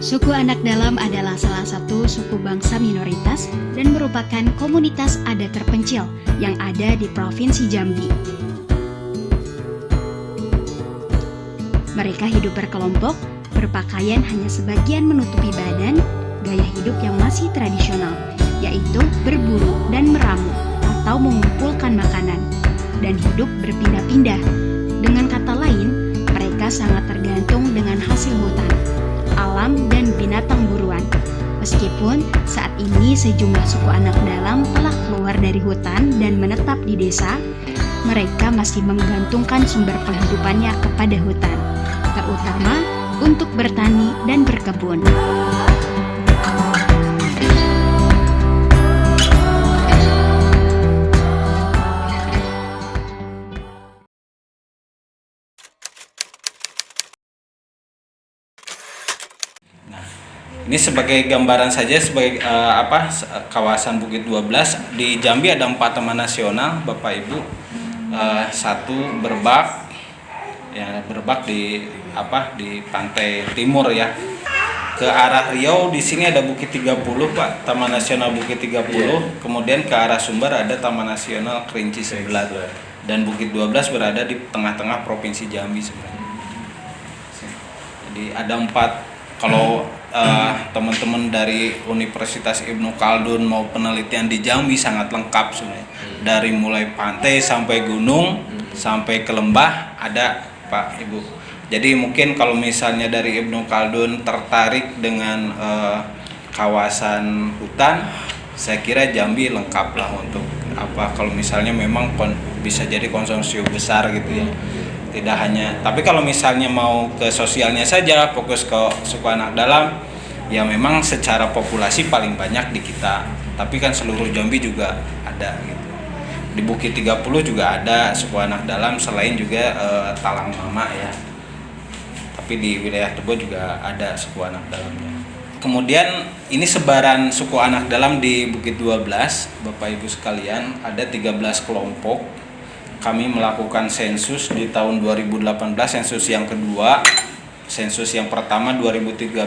Suku Anak Dalam adalah salah satu suku bangsa minoritas dan merupakan komunitas adat terpencil yang ada di Provinsi Jambi. Mereka hidup berkelompok, berpakaian hanya sebagian menutupi badan, gaya hidup yang masih tradisional, yaitu berburu dan meramu atau mengumpulkan makanan, dan hidup berpindah-pindah. Dengan kata lain, mereka sangat tergantung dengan hasil hutan, alam, dan binatang buruan. Meskipun saat ini sejumlah suku anak dalam telah keluar dari hutan dan menetap di desa, mereka masih menggantungkan sumber penghidupannya kepada hutan, terutama untuk bertani dan berkebun. Ini sebagai gambaran saja sebagai kawasan Bukit 12 di Jambi ada 4 taman nasional, Bapak Ibu. Satu Berbak, ya Berbak di pantai timur ya. Ke arah Riau di sini ada Bukit 30 Pak, Taman Nasional Bukit 30. Kemudian ke arah Sumber ada Taman Nasional Kerinci Sebelat. Dan Bukit 12 berada di tengah-tengah Provinsi Jambi sebenarnya. Jadi ada 4. Kalau teman-teman dari Universitas Ibnu Khaldun mau penelitian di Jambi sangat lengkap sebenarnya. Dari mulai pantai sampai gunung sampai ke lembah ada Pak Ibu. Jadi mungkin kalau misalnya dari Ibnu Khaldun tertarik dengan kawasan hutan, saya kira Jambi lengkap lah untuk kalau misalnya memang bisa jadi konsorsium besar gitu ya. Tidak hanya, tapi kalau misalnya mau ke sosialnya saja, fokus ke suku anak dalam, ya memang secara populasi paling banyak di kita, tapi kan seluruh Jambi juga ada gitu. Di Bukit 30 juga ada suku anak dalam, selain juga Talang Mama ya. Tapi di wilayah Tebo juga ada suku anak dalamnya. Kemudian ini sebaran suku anak dalam di Bukit 12, Bapak Ibu sekalian, ada 13 kelompok. Kami melakukan sensus di tahun 2018, sensus yang kedua. Sensus yang pertama 2013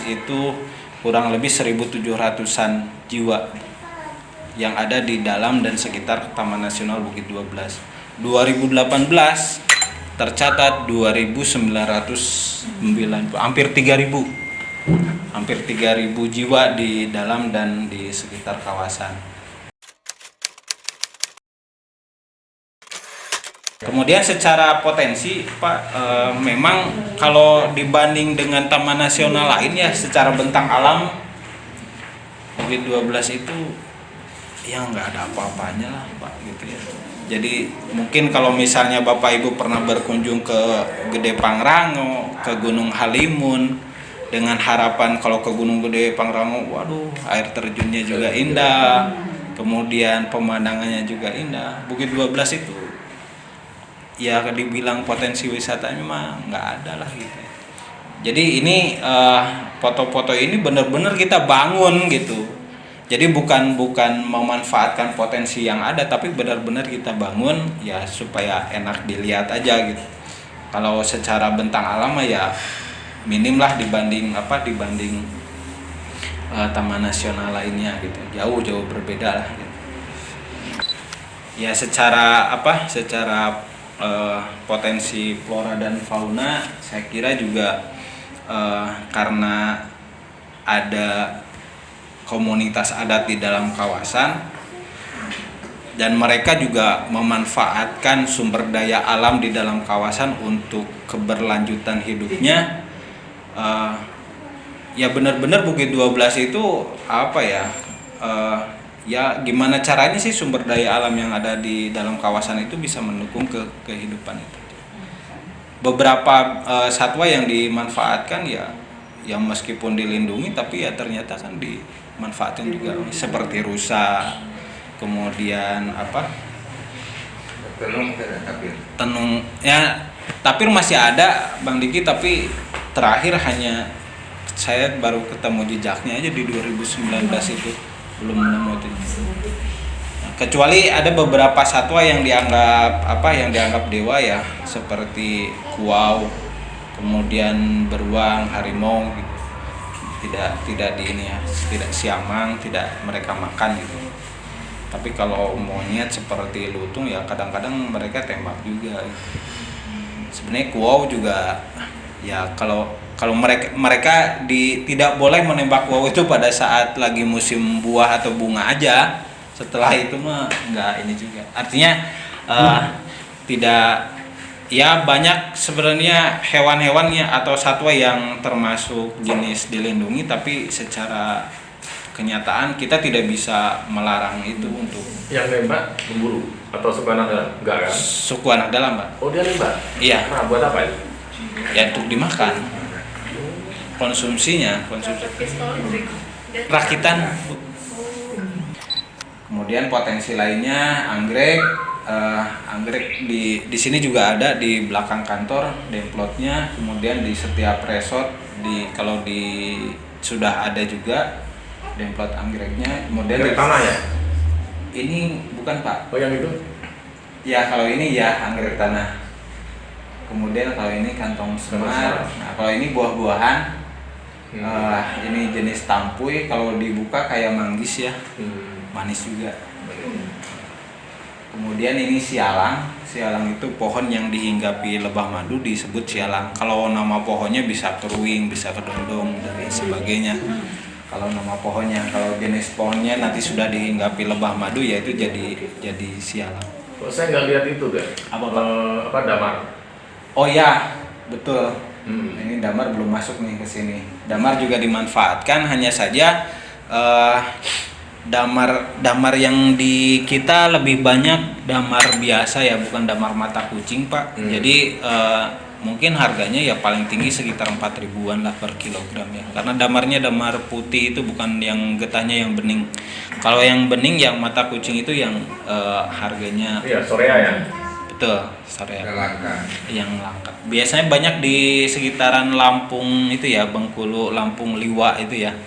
itu kurang lebih 1.700-an jiwa yang ada di dalam dan sekitar Taman Nasional Bukit 12. 2018 tercatat 2.990, hampir 3.000. Hampir 3.000 jiwa di dalam dan di sekitar kawasan. Kemudian secara potensi Pak, memang kalau dibanding dengan taman nasional lain ya secara bentang alam Bukit 12 itu ya nggak ada apa-apanya lah Pak gitu ya. Jadi mungkin kalau misalnya Bapak Ibu pernah berkunjung ke Gede Pangrango, ke Gunung Halimun, dengan harapan kalau ke Gunung Gede Pangrango, waduh air terjunnya juga indah, kemudian pemandangannya juga indah. Bukit 12 itu ya dibilang potensi wisatanya mah nggak ada lah gitu. Jadi ini foto-foto ini benar-benar kita bangun gitu. Jadi bukan memanfaatkan potensi yang ada, tapi benar-benar kita bangun ya supaya enak dilihat aja gitu. Kalau secara bentang alam ya minim lah dibanding taman nasional lainnya gitu. Jauh berbeda lah gitu. Ya secara potensi flora dan fauna saya kira juga karena ada komunitas adat di dalam kawasan dan mereka juga memanfaatkan sumber daya alam di dalam kawasan untuk keberlanjutan hidupnya. Ya benar-benar Bukit 12 itu ya gimana caranya sih sumber daya alam yang ada di dalam kawasan itu bisa mendukung kehidupan itu. Beberapa satwa yang dimanfaatkan ya yang meskipun dilindungi tapi ya ternyata kan dimanfaatkan juga seperti rusa, kemudian tenung ya tapir masih ada Bang Diki, tapi terakhir hanya saya baru ketemu jejaknya aja di 2019 itu. Belum menemu itu. Kecuali ada beberapa satwa yang dianggap dewa ya, seperti kuau, kemudian beruang, harimau gitu. tidak di ini ya, tidak siamang, tidak mereka makan gitu. Tapi kalau monyet seperti lutung ya kadang-kadang mereka tembak juga gitu. Sebenarnya kuau juga ya kalau mereka tidak boleh menembak kuau itu pada saat lagi musim buah atau bunga aja. Setelah itu mah nggak ini juga. Artinya tidak ya, banyak sebenarnya hewan-hewannya atau satwa yang termasuk jenis dilindungi, tapi secara kenyataan kita tidak bisa melarang itu untuk Yang nembak memburu atau suku anak dalam? Enggak kan? suku anak dalam, Pak. Oh dia nembak? Iya. Nah buat apa itu? Ya untuk dimakan. Konsumsi rakitan. Kemudian potensi lainnya anggrek. Anggrek di sini juga ada di belakang kantor demplotnya. Kemudian di setiap resort kalau sudah ada juga demplot anggreknya. Kemudian Anggrek tanah ya? Ini bukan, Pak. Oh yang itu? Ya kalau ini ya anggrek tanah. Kemudian kalau ini kantong semar. Nah kalau ini buah-buahan. Ini jenis tampuy. Kalau dibuka kayak manggis ya, manis juga. Kemudian ini sialang. Sialang itu pohon yang dihinggapi lebah madu disebut sialang. Kalau nama pohonnya bisa keruing, bisa kedondong dan sebagainya. Kalau nama pohonnya, kalau jenis pohonnya nanti sudah dihinggapi lebah madu ya itu jadi sialang. Oh, saya nggak lihat itu kan? Apa damar? Oh ya, betul. Ini damar belum masuk nih ke sini. Damar juga dimanfaatkan, hanya saja damar yang di kita lebih banyak damar biasa ya, bukan damar mata kucing, Pak. Jadi mungkin harganya ya paling tinggi sekitar 4.000-an lah per kilogram ya. Karena damarnya damar putih itu, bukan yang getahnya yang bening. Kalau yang bening yang mata kucing itu yang harganya Sorea ya. betul, Sorea. Yang langka. Biasanya banyak di sekitaran Lampung itu ya, Bengkulu, Lampung, Liwa itu ya.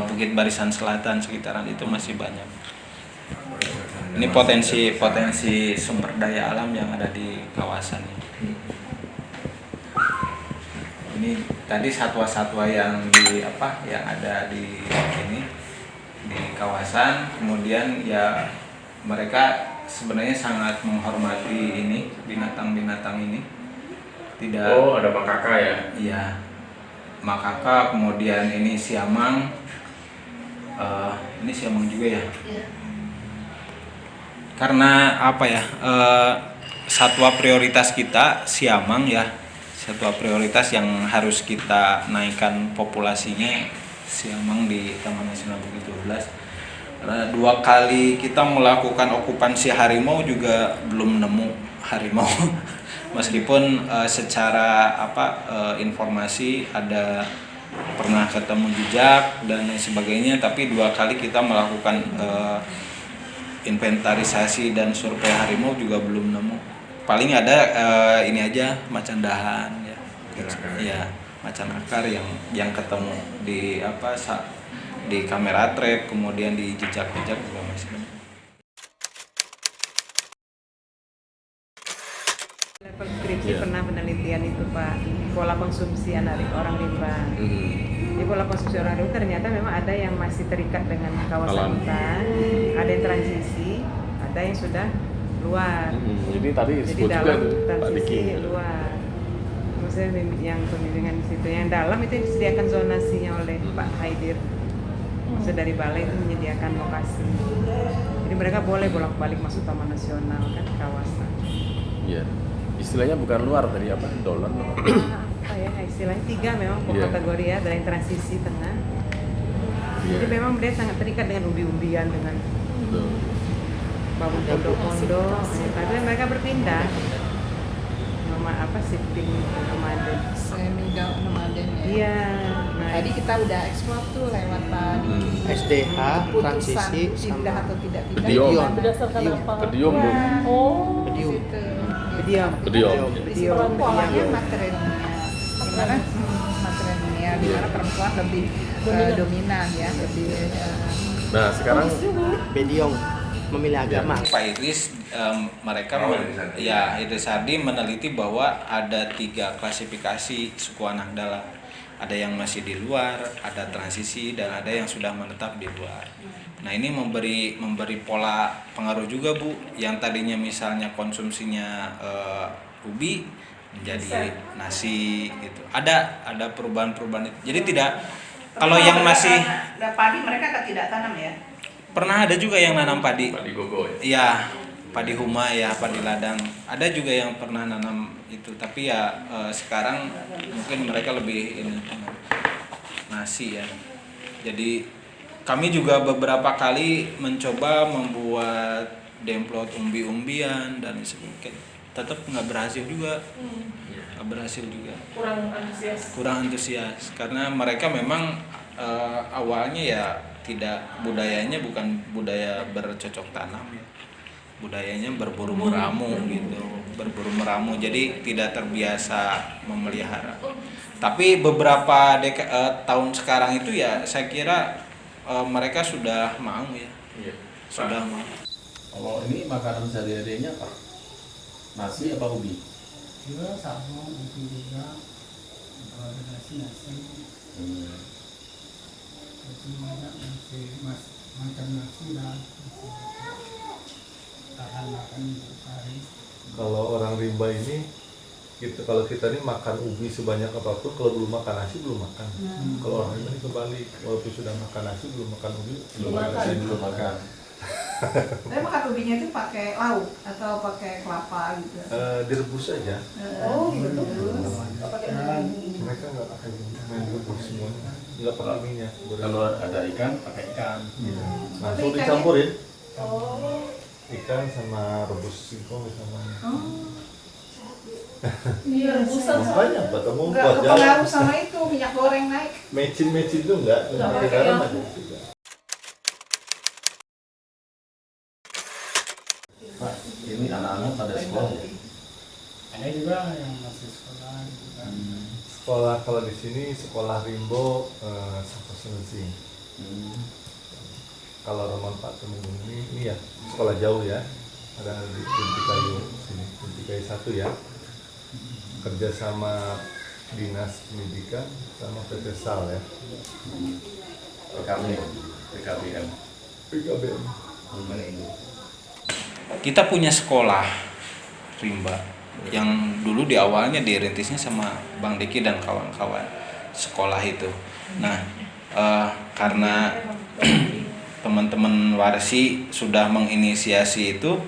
Bukit Barisan Selatan sekitaran itu masih banyak. Ini potensi sumber daya alam yang ada di kawasan ini. Ini tadi satwa-satwa yang ada di sini di kawasan. Kemudian ya mereka sebenarnya sangat menghormati ini binatang-binatang ini. Tidak. Oh ada makaka ya? Iya. Makaka, kemudian ini siamang. Ini siamang juga ya. Karena satwa prioritas kita siamang ya. Satwa prioritas yang harus kita naikkan populasinya siamang di Taman Nasional Bukit 12. Karena 2 kali kita melakukan okupansi harimau juga belum nemu harimau. Meskipun secara informasi ada pernah ketemu jejak dan lain sebagainya, tapi 2 kali kita melakukan inventarisasi dan survei harimau juga belum nemu. Paling ada ini aja macan dahan ya. Ya, macan akar yang ketemu di kamera trap, kemudian di jejak-jejak juga masih banyak. Level skripsi pernah penelitian itu Pak, pola konsumsi anak orang rimba. Di pola konsumsi orang rimba ternyata memang ada yang masih terikat dengan kawasan hutan, ada yang transisi, ada yang sudah luar. Jadi tadi disebut juga dalam itu Pak Diki. transisi luar. Maksudnya yang pembimbingan di situ, yang dalam itu disediakan zonasinya oleh Pak Haidir. Maksudnya dari balai itu menyediakan lokasi. Jadi mereka boleh bolak-balik masuk Taman Nasional kan kawasan. Iya. Istilahnya bukan luar tadi apa? Dolan. Istilahnya 3 memang kategori ya, dari transisi tengah. Jadi memang dia sangat terikat dengan umbi-umbian, dengan bangun pondok-pondok. Tapi mereka berpindah. Shifting nomaden. Semi nomaden ya. Iya. Nah, Tadi kita udah explore tuh lewat tadi SDH, keputusan transisi, pindah sama atau tidak pindah. Bediom. gimana? Berdasarkan apa? Bediom, Bu. Oh, Bediom. gitu. Bediom. Bediom. Di situ polanya matrilineal. Gimana? Matrilineal, di mana perempuan lebih dominan ya, lebih Nah sekarang Bediong memilih agama. Pak Iris mereka Idris Sardi meneliti bahwa ada 3 klasifikasi suku anak dalam. ada yang masih di luar, ada transisi, dan ada yang sudah menetap di luar. Nah, ini memberi pola pengaruh juga, Bu. Yang tadinya misalnya konsumsinya ubi menjadi nasi gitu. Ada perubahan-perubahan itu. Jadi tidak, kalau yang masih ada padi mereka tidak tanam ya? pernah ada juga yang nanam padi. Padi gogo ya. Iya, padi huma ya, padi ladang. Ada juga yang pernah nanam itu, tapi ya sekarang mungkin mereka lebih ini nasi ya. Jadi kami juga beberapa kali mencoba membuat demplot umbi-umbian dan sebagainya, tetap nggak berhasil juga. Nggak berhasil juga. Kurang antusias karena mereka memang awalnya ya budayanya bukan budaya bercocok tanam ya. Budayanya berburu meramu gitu, berburu meramu, jadi tidak terbiasa memelihara. Tapi beberapa tahun sekarang itu ya saya kira mereka sudah mau ya. Iya. Sudah mau. Kalau ini makanan sehari-harinya apa? Nasi apa ubi? Juga sama itu juga kalau ada nasi itu banyak macam nasi dan tahan makan untuk hari. Kalau orang rimba ini kalau kita ini makan ubi sebanyak apapun, kalau belum makan nasi belum makan. Kalau orang rimba ini kebalik, walaupun sudah makan nasi belum makan ubi belum makan nasi belum makan. Tapi makan ubinya itu pakai lauk atau pakai kelapa gitu? Direbus aja. Oh gitu. Mereka nggak pakai main rebus semuanya, nggak pakai minyak. Kalau ada ikan pakai ikan. Langsung dicampurin. Ikan sama rebus singkong sama. Iya, rebusan Banyak buat kamu enggak buat jalan. kepengaruh sama itu minyak goreng naik. Mecin itu enggak, pakai garam aja. Pak, ini anak-anak pada sekolah ya? Ada juga yang masih sekolah juga. Sekolah kalau di sini sekolah Rimbo Sako Senensing. Kalau Roman Pak Temenggung ini ya sekolah jauh ya, ada di Punti Kayu sini, Punti Kayu 1 ya, kerja sama Dinas Pendidikan sama PT SAL ya. PKBM. Mana ini? Kita punya sekolah rimba yang dulu di awalnya dirintisnya sama Bang Diki dan kawan-kawan sekolah itu. Nah, karena teman-teman Warsi sudah menginisiasi itu,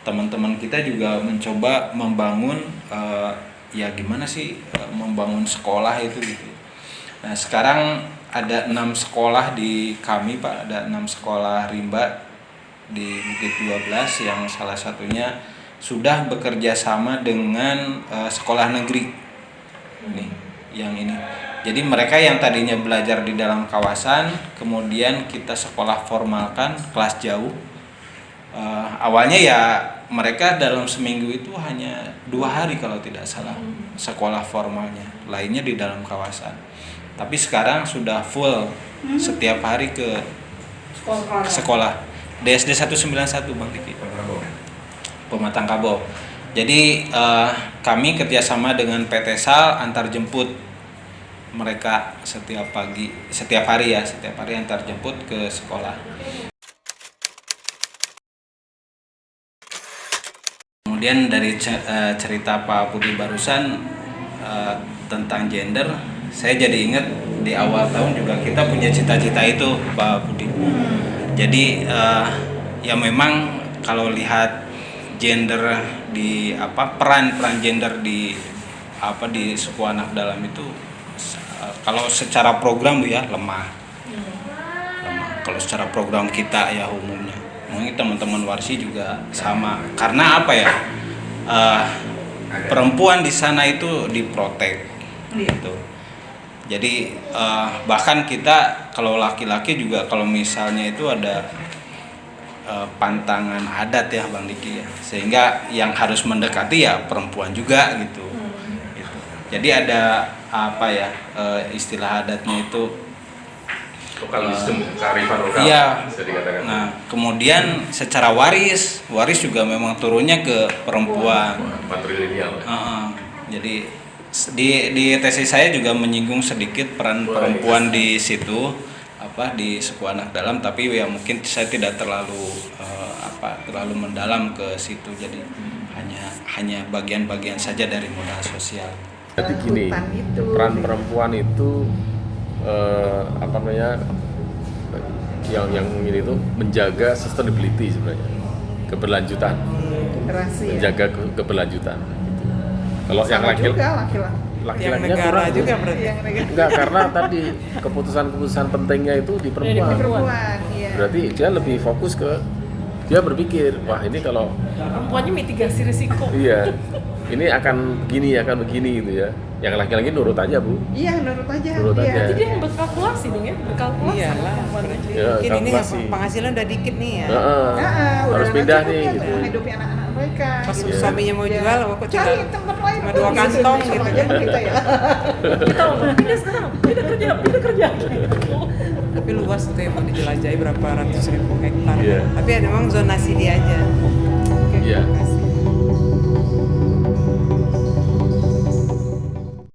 teman-teman kita juga mencoba membangun ya gimana sih membangun sekolah itu gitu. Nah, sekarang ada 6 sekolah di kami, Pak, ada 6 sekolah rimba di Bukit 12 yang salah satunya sudah bekerja sama dengan sekolah negeri ini. Jadi mereka yang tadinya belajar di dalam kawasan, kemudian kita sekolah formalkan kelas jauh. Awalnya ya mereka dalam seminggu itu hanya 2 hari kalau tidak salah sekolah formalnya, lainnya di dalam kawasan. Tapi sekarang sudah full setiap hari ke sekolah. DSD 191 Bang Diki, Pematang Kabo. Jadi kami kerjasama dengan PT SAL antar jemput mereka setiap hari antar jemput ke sekolah. Kemudian dari cerita Pak Budi barusan tentang gender, saya jadi ingat di awal tahun juga kita punya cita-cita itu Pak Budi. Jadi ya memang kalau lihat gender di peran gender di suku anak dalam itu kalau secara program ya lemah. Kalau secara program kita ya umumnya, mungkin teman-teman Warsi juga sama. Karena apa ya? Perempuan di sana itu diprotek gitu. Jadi bahkan kita kalau laki-laki juga kalau misalnya itu ada pantangan adat ya Bang Diki ya, sehingga yang harus mendekati ya perempuan juga gitu. Jadi ada istilah adatnya itu Lokalisme, kearifan lokal iya. bisa dikatakan. Nah kemudian secara waris juga memang turunnya ke perempuan. Patrilineal. Jadi Di tesis saya juga menyinggung sedikit peran perempuan di situ, di suku anak dalam, tapi ya mungkin saya tidak terlalu terlalu mendalam ke situ, jadi hanya bagian-bagian saja dari modal sosial. Jadi gini, peran perempuan itu yang ini tuh menjaga sustainability sebenarnya, keberlanjutan, menjaga keberlanjutan. Kalau yang laki-lakinya kurang juga berarti. enggak, karena tadi keputusan pentingnya itu di perempuan. Iya. Berarti dia lebih fokus ke, dia berpikir, wah ini kalau perempuannya mitigasi risiko. iya ini akan begini gitu ya. Yang laki-laki nurut aja, Bu. Iya, nurut aja. Nurut aja. Jadi dia yang berkalkulasi dong ya, berkalkulasi. Iyalah, Ya, mungkin ini kalkulasi. penghasilan udah dikit nih ya. Harus pindah nih gitu. Menghidupi anak-anak mereka. Pas gitu. suaminya mau jual, aku Cari tinggal tempat lain. cuma 2 kantong gitu. Sama aja kita ya. Kita mau pindah sekarang, pindah kerja. Tapi luas tuh yang mau dijelajahi berapa ratus ribu hektar. Iya. Tapi ada memang zonasi dia aja. Oke, Iya. terima kasih.